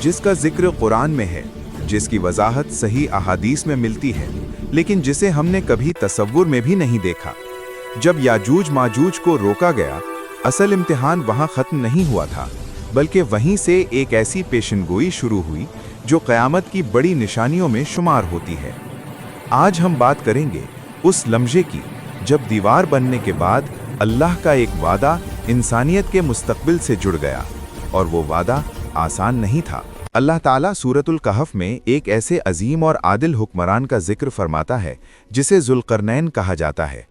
जिसका जिक्र कुरान में है, जिसकी वजाहत सही अहादीस में मिलती है, लेकिन जिसे हमने कभी तसव्वुर में भी नहीं देखा। जब याजूज माजूज को रोका गया, असल इम्तिहान वहां खत्म नहीं हुआ था, बल्कि वहीं से एक ऐसी पेशनगोई शुरू हुई जो क़यामत की बड़ी निशानियों में शुमार होती है। आज हम बात करेंगे उस लम्हे की जब दीवार बनने के बाद अल्लाह का एक वादा इंसानियत के मुस्तकबिल से जुड़ गया, और वो वादा आसान नहीं था। अल्लाह ताला सूरतुल कहफ में एक ऐसे अजीम और आदिल हुक्मरान का जिक्र फरमाता है जिसे ज़ुल्क़रनैन कहा जाता है।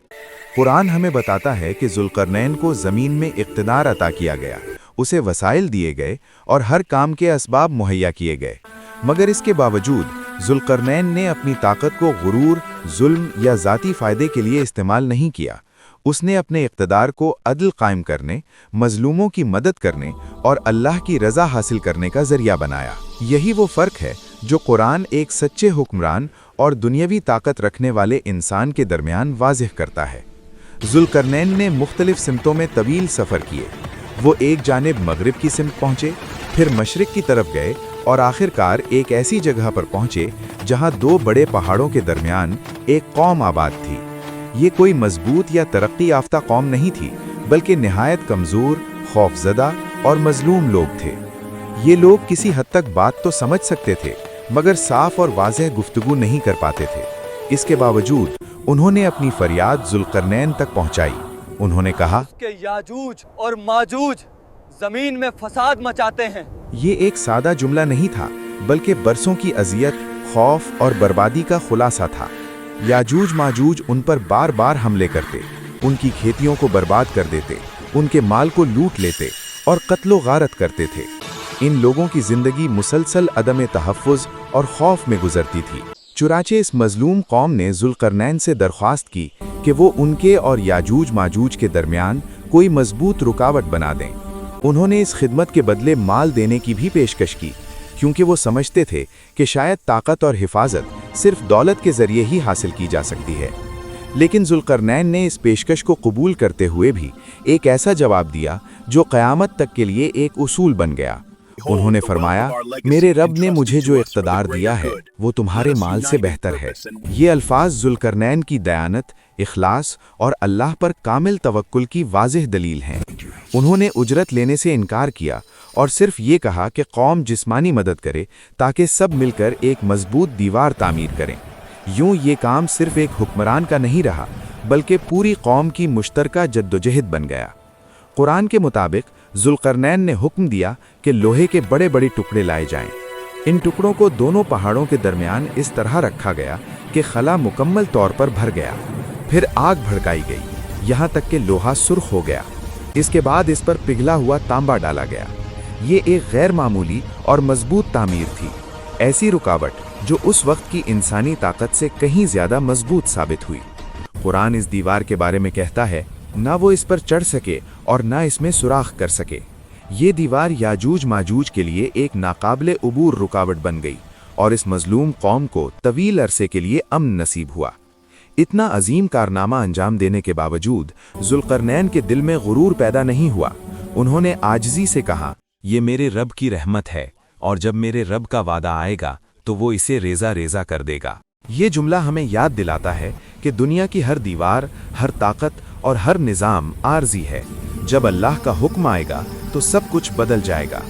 कुरान हमें बताता है कि ज़ुल्क़रनैन को ज़मीन में इक़्तिदार अता किया गया, उसे वसाइल दिए गए और हर काम के असबाब मुहैया किए गए। मगर इसके बावजूद ज़ुल्क़रनैन ने अपनी ताकत को गुरूर, जुल्म या ज़ाती फ़ायदे के लिए इस्तेमाल नहीं किया। उसने अपने इक़्तिदार को अदल कायम करने, मज़लूमों की मदद करने और अल्लाह की रज़ा हासिल करने का ज़रिया बनाया। यही वो फ़र्क है जो कुरान एक सच्चे हुक्मरान और दुनियावी ताकत रखने वाले इंसान के दरमियान वाज़ेह करता है। ज़ुल्क़रनैन ने मुख्तलिफ सिमतों में तवील सफ़र किए। वो एक जानिब मगरिब की सिमत पहुँचे, फिर मशरिक़ की तरफ गए और आखिरकार एक ऐसी जगह पर पहुँचे जहाँ दो बड़े पहाड़ों के दरमियान एक कौम आबाद थी। ये कोई मजबूत या तरक्की याफ्ता कौम नहीं थी, बल्कि निहायत कमज़ोर, खौफज़दा और मजलूम लोग थे। ये लोग किसी हद तक बात तो समझ सकते थे, मगर साफ और वाज़ेह गुफ्तगू नहीं कर पाते थे। इसके बावजूद उन्होंने अपनी फरियाद ज़ुल्क़रनैन तक पहुंचाई। उन्होंने कहा कि याजूज और माजूज ज़मीन में फसाद मचाते हैं। ये एक सादा जुमला नहीं था, बल्कि बरसों की अजियत, खौफ और बर्बादी का खुलासा था। याजूज माजूज उन पर बार बार हमले करते, उनकी खेतियों को बर्बाद कर देते, उनके माल को लूट लेते और कत्लो गारत करते थे। इन लोगों की जिंदगी मुसलसल अदम तहफ़्फ़ुज़ और खौफ में गुजरती थी। चुनाचे इस मजलूम कौम ने ज़ुल्क़रनैन से दरख्वास्त की कि वो उनके और याजूज माजूज के दरमियान कोई मजबूत रुकावट बना दें। उन्होंने इस खिदमत के बदले माल देने की भी पेशकश की, क्योंकि वो समझते थे कि शायद ताकत और हिफाजत सिर्फ दौलत के ज़रिए ही हासिल की जा सकती है। लेकिन ज़ुल्क़रनैन ने इस पेशकश को कबूल करते हुए भी एक ऐसा जवाब दिया जो क़यामत तक के लिए एक उसूल बन गया। उन्होंने फरमाया, मेरे रब ने मुझे जो इक़्तिदार दिया है वो तुम्हारे माल से बेहतर है। ये अल्फाज ज़ुल्क़रनैन की दयानत, इखलास और अल्लाह पर कामिल तवक्कुल की वाज़ेह दलील हैं। उन्होंने उजरत लेने से इनकार किया और सिर्फ ये कहा कि कौम जिस्मानी मदद करे ताकि सब मिलकर एक मजबूत दीवार तामीर करें। यूं ये काम सिर्फ एक हुक्मरान का नहीं रहा, बल्कि पूरी कौम की मुश्तरका जद्दोजहद बन गया। कुरान के मुताबिक ज़ुल्क़रनैन ने हुक्म दिया कि लोहे के बड़े बड़े टुकड़े लाए जाएं। इन टुकड़ों को दोनों पहाड़ों के दरमियान इस तरह रखा गया कि खला मुकम्मल तौर पर भर गया। फिर आग भड़काई गई, यहाँ तक कि लोहा सुर्ख हो गया। इसके बाद इस पर पिघला हुआ तांबा डाला गया। ये एक गैर मामूली और मजबूत तामीर थी, ऐसी रुकावट जो उस वक्त की इंसानी ताकत से कहीं ज़्यादा मजबूत साबित हुई। कुरान इस दीवार के बारे में कहता है, ना वो इस पर चढ़ सके और ना इसमें सुराख कर सके। ये दीवार याजूज माजूज के लिए एक नाकाबिले उबूर रुकावट बन गई और इस मजलूम कौम को तवील अरसे के लिए अमन नसीब हुआ। इतना अजीम कारनामा अंजाम देने के बावजूद ज़ुल्क़रनैन के दिल में गुरूर पैदा नहीं हुआ। उन्होंने आजिज़ी से कहा, ये मेरे रब की रहमत है और जब मेरे रब का वादा आएगा तो वो इसे रेज़ा रेज़ा कर देगा। ये जुमला हमें याद दिलाता है कि दुनिया की हर दीवार, हर ताकत और हर निज़ाम आर्जी है। जब अल्लाह का हुक्म आएगा तो सब कुछ बदल जाएगा।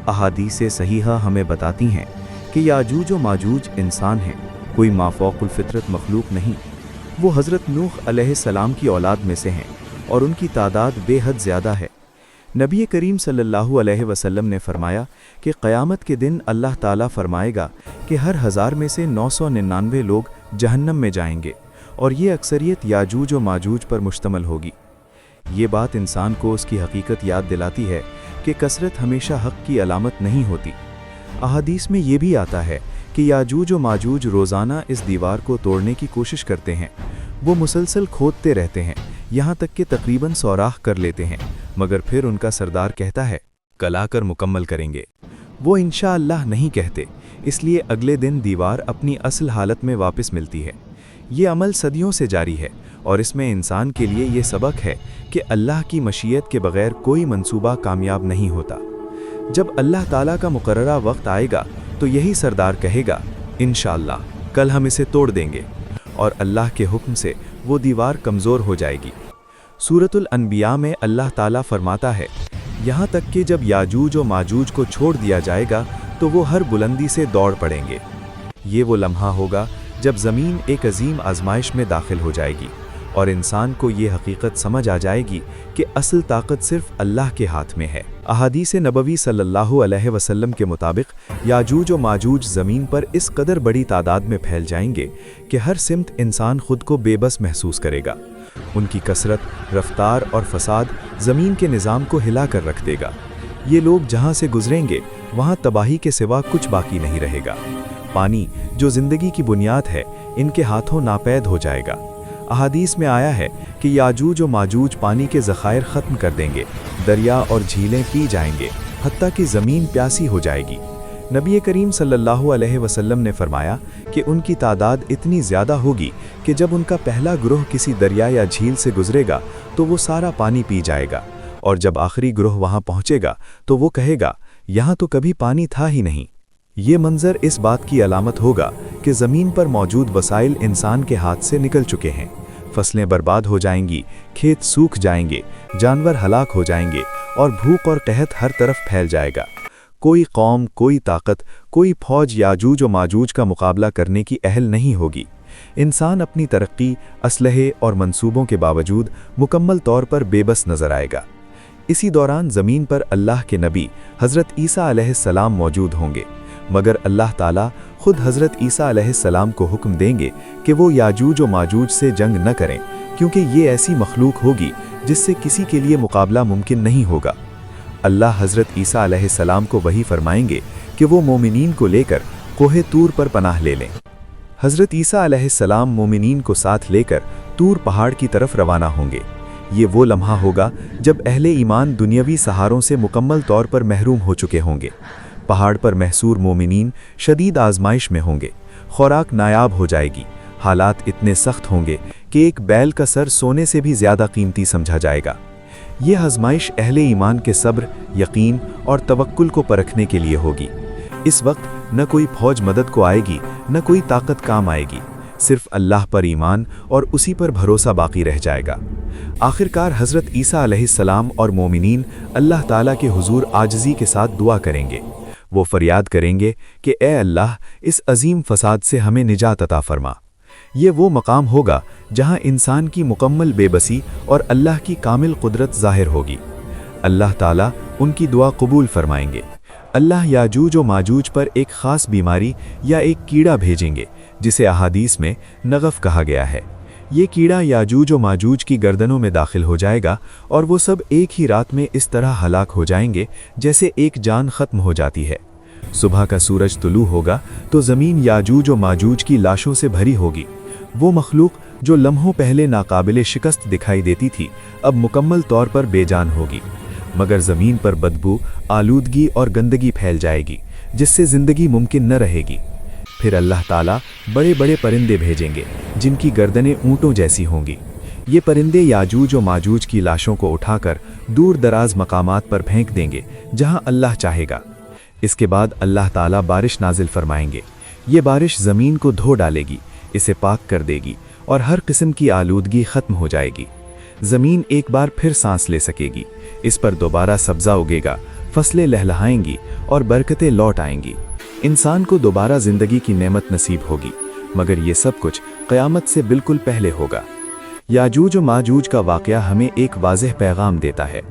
अहादीसे सहीहा हमें बताती हैं कि याजूज और माजूज इंसान हैं, कोई माफ़ौक़ुल फ़ितरत मखलूक नहीं। वो हज़रत नूह अलैहिस्सलाम की औलाद में से हैं और उनकी तादाद बेहद ज़्यादा है। नबी करीम सल्लल्लाहु अलैहि वसल्लम ने फरमाया कि क़यामत के दिन अल्लाह ताला फरमाएगा कि हर 1000 में से 999 लोग जहन्नम में जाएंगे और ये अक्सरियत याजूज और माजूज पर मुश्तमल होगी। ये बात इंसान को उसकी हकीकत याद दिलाती है कि कसरत हमेशा हक़ की अलामत नहीं होती। अहादीस में ये भी आता है कि याजूज और माजूज रोज़ाना इस दीवार को तोड़ने की कोशिश करते हैं। वो मुसलसल खोदते रहते हैं, यहाँ तक कि तकरीबन सौराख कर लेते हैं, मगर फिर उनका सरदार कहता है, कल आकर मुकम्मल करेंगे। वो इंशाअल्लाह नहीं कहते, इसलिए अगले दिन दीवार अपनी असल हालत में वापस मिलती है। ये अमल सदियों से जारी है और इसमें इंसान के लिए ये सबक है कि अल्लाह की मशीयत के बग़ैर कोई मंसूबा कामयाब नहीं होता। जब अल्लाह ताला का मुकर्ररा वक्त आएगा तो यही सरदार कहेगा, इंशाअल्लाह कल हम इसे तोड़ देंगे, और अल्लाह के हुक्म से वो दीवार कमज़ोर हो जाएगी। सूरतुल अनबिया में अल्लाह ताला फरमाता है, यहाँ तक कि जब याजूज और माजूज को छोड़ दिया जाएगा तो वो हर बुलंदी से दौड़ पड़ेंगे। ये वो लम्हा होगा जब ज़मीन एक अजीम आजमाइश में दाखिल हो जाएगी और इंसान को ये हकीकत समझ आ जाएगी कि असल ताकत सिर्फ अल्लाह के हाथ में है। अहादीस नबवी सल्लल्लाहु अलैहि वसल्लम के मुताबिक याजूज और माजूज ज़मीन पर इस कदर बड़ी तादाद में फैल जाएंगे कि हर सिमत इंसान खुद को बेबस महसूस करेगा। उनकी कसरत, रफ्तार और फसाद ज़मीन के निज़ाम को हिला कर रख देगा। ये लोग जहाँ से गुजरेंगे वहाँ तबाही के सिवा कुछ बाकी नहीं रहेगा। पानी जो ज़िंदगी की बुनियाद है, इनके हाथों नापैद हो जाएगा। अहादीस में आया है कि याजूज और माजूज पानी के ज़खायर ख़त्म कर देंगे, दरिया और झीलें पी जाएंगे, हत्ता कि ज़मीन प्यासी हो जाएगी। नबी करीम सल्लल्लाहु अलैहि वसल्लम ने फरमाया कि उनकी तादाद इतनी ज़्यादा होगी कि जब उनका पहला ग्रोह किसी दरिया या झील से गुजरेगा तो वो सारा पानी पी जाएगा, और जब आखिरी ग्रोह वहाँ पहुँचेगा तो वो कहेगा, यहाँ तो कभी पानी था ही नहीं। ये मंजर इस बात की अलामत होगा कि ज़मीन पर मौजूद वसाइल इंसान के हाथ से निकल चुके हैं। फसलें बर्बाद हो जाएंगी, खेत सूख जाएंगे, जानवर हलाक हो जाएंगे और भूख और कहत हर तरफ फैल जाएगा। कोई कौम, कोई ताकत, कोई फौज याजूज और माजूज का मुकाबला करने की अहल नहीं होगी। इंसान अपनी तरक्की, असलहे और मंसूबों के बावजूद मुकम्मल तौर पर बेबस नजर आएगा। इसी दौरान ज़मीन पर अल्लाह के नबी हज़रत ईसा अलैहिस्सलाम मौजूद होंगे, मगर अल्लाह ताला खुद हज़रत ईसा अलैहिस्सलाम को हुक्म देंगे कि वो याजूज और माजूज से जंग न करें, क्योंकि ये ऐसी मखलूक होगी जिससे किसी के लिए मुकाबला मुमकिन नहीं होगा। अल्लाह हज़रत ईसा अलैहिस्सलाम को वही फरमाएंगे कि वो मोमिनीन को लेकर कोहे तूर पर पनाह ले लें। हज़रत ईसा अलैहिस्सलाम मोमिनीन को साथ लेकर तूर पहाड़ की तरफ रवाना होंगे। ये वो लम्हा होगा जब अहले ईमान दुनियावी सहारों से मुकम्मल तौर पर महरूम हो चुके होंगे। पहाड़ पर महसूर मोमिनीन शदीद आजमाइश में होंगे, खुराक नायाब हो जाएगी, हालात इतने सख्त होंगे कि एक बैल का सर सोने से भी ज़्यादा कीमती समझा जाएगा। ये आजमाइश अहले ईमान के सब्र, यकीन और तवक्कुल को परखने के लिए होगी। इस वक्त न कोई फौज मदद को आएगी, न कोई ताकत काम आएगी, सिर्फ अल्लाह पर ईमान और उसी पर भरोसा बाकी रह जाएगा। आखिरकार हज़रत ईसा अलैहिस्सलाम और मोमिनीन अल्लाह ताला के हुजूर आजिज़ी के साथ दुआ करेंगे। वो फरियाद करेंगे कि ए अल्लाह, इस अजीम फसाद से हमें निजात अता फरमा। ये वो मकाम होगा जहां इंसान की मुकम्मल बेबसी और अल्लाह की कामिल कुदरत ज़ाहिर होगी। अल्लाह ताला उनकी दुआ कबूल फरमाएंगे। अल्लाह याजूज और माजूज पर एक ख़ास बीमारी या एक कीड़ा भेजेंगे जिसे अहादीस में नगफ़ कहा गया है। ये कीड़ा याजूज और माजूज की गर्दनों में दाखिल हो जाएगा और वो सब एक ही रात में इस तरह हलाक हो जाएंगे जैसे एक जान ख़त्म हो जाती है। सुबह का सूरज तुलू होगा तो ज़मीन याजूज और माजूज की लाशों से भरी होगी। वो मखलूक जो लम्हों पहले नाकाबिले शिकस्त दिखाई देती थी, अब मुकम्मल तौर पर बेजान होगी, मगर ज़मीन पर बदबू, आलूदगी और गंदगी फैल जाएगी जिससे ज़िंदगी मुमकिन न रहेगी। फिर अल्लाह ताला बड़े बड़े परिंदे भेजेंगे जिनकी गर्दनें ऊँटों जैसी होंगी। ये परिंदे याजूज और माजूज की लाशों को उठाकर दूर दराज मकामात पर फेंक देंगे जहाँ अल्लाह चाहेगा। इसके बाद अल्लाह ताला बारिश नाजिल फरमाएंगे। ये बारिश ज़मीन को धो डालेगी, इसे पाक कर देगी और हर किस्म की आलूदगी ख़त्म हो जाएगी। ज़मीन एक बार फिर सांस ले सकेगी, इस पर दोबारा सब्ज़ा उगेगा, फसलें लहलहाएंगी और बरकतें लौट आएंगी। इंसान को दोबारा ज़िंदगी की नेमत नसीब होगी, मगर ये सब कुछ क़यामत से बिल्कुल पहले होगा। याजूज और माजूज का वाक़या हमें एक वाज़ेह पैगाम देता है।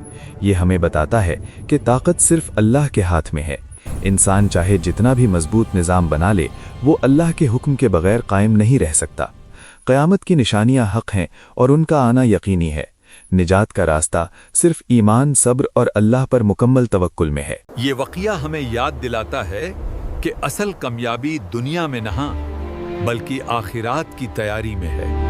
ये हमें बताता है कि ताकत सिर्फ अल्लाह के हाथ में है। इंसान चाहे जितना भी मजबूत निज़ाम बना ले, वो अल्लाह के हुक्म के बग़ैर कायम नहीं रह सकता। क़यामत की निशानियाँ हक़ हैं और उनका आना यकीनी है। निजात का रास्ता सिर्फ ईमान, सब्र और अल्लाह पर मुकम्मल तवक्कुल में है। ये वाक़या हमें याद दिलाता है कि असल कामयाबी दुनिया में नहीं बल्कि आखिरात की तैयारी में है।